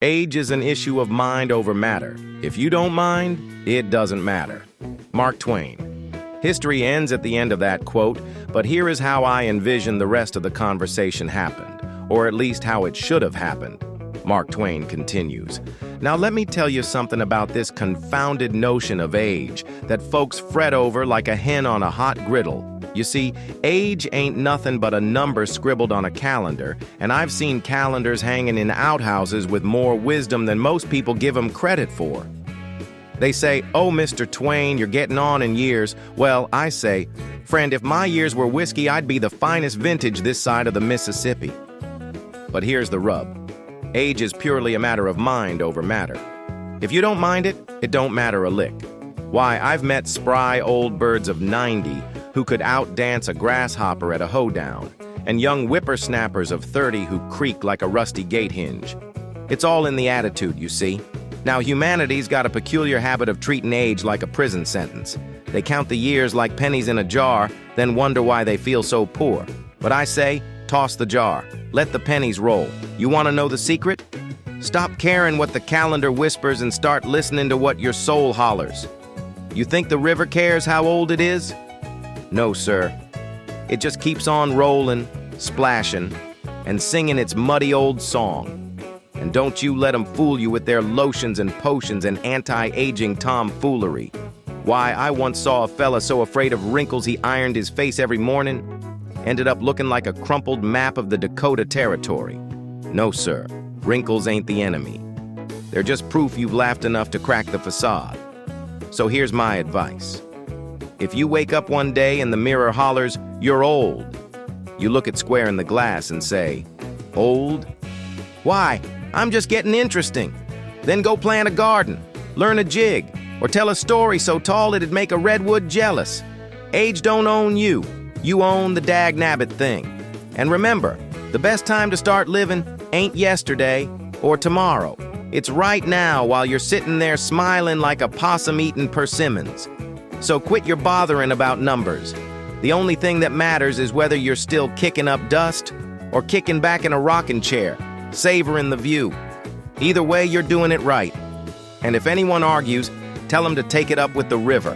Age is an issue of mind over matter. If you don't mind, it doesn't matter. Mark Twain. History ends at the end of that quote, but here is how I envision the rest of the conversation happened, or at least how it should have happened. Mark Twain continues. Now let me tell you something about this confounded notion of age that folks fret over like a hen on a hot griddle. You see, age ain't nothing but a number scribbled on a calendar, and I've seen calendars hanging in outhouses with more wisdom than most people give them credit for. They say, "Oh, Mr. Twain, you're getting on in years." Well, I say, friend, if my years were whiskey, I'd be the finest vintage this side of the Mississippi. But here's the rub. Age is purely a matter of mind over matter. If you don't mind it, it don't matter a lick. Why, I've met spry old birds of 90 who could outdance a grasshopper at a hoedown, and young whippersnappers of 30 who creak like a rusty gate hinge. It's all in the attitude, you see. Now, humanity's got a peculiar habit of treating age like a prison sentence. They count the years like pennies in a jar, then wonder why they feel so poor. But I say, toss the jar. Let the pennies roll. You want to know the secret? Stop caring what the calendar whispers and start listening to what your soul hollers. You think the river cares how old it is? No, sir. It just keeps on rolling, splashing, and singing its muddy old song. And don't you let them fool you with their lotions and potions and anti-aging tomfoolery. Why, I once saw a fella so afraid of wrinkles he ironed his face every morning, ended up looking like a crumpled map of the Dakota Territory. No, sir. Wrinkles ain't the enemy. They're just proof you've laughed enough to crack the facade. So here's my advice. If you wake up one day and the mirror hollers, "You're old," you look it square in the glass and say, "Old? Why, I'm just getting interesting." Then go plant a garden, learn a jig, or tell a story so tall it'd make a redwood jealous. Age don't own you. You own the dag-nabbit thing. And remember, the best time to start living ain't yesterday or tomorrow. It's right now while you're sitting there smiling like a possum-eating persimmons. So quit your bothering about numbers. The only thing that matters is whether you're still kicking up dust or kicking back in a rocking chair, savoring the view. Either way, you're doing it right. And if anyone argues, tell them to take it up with the river.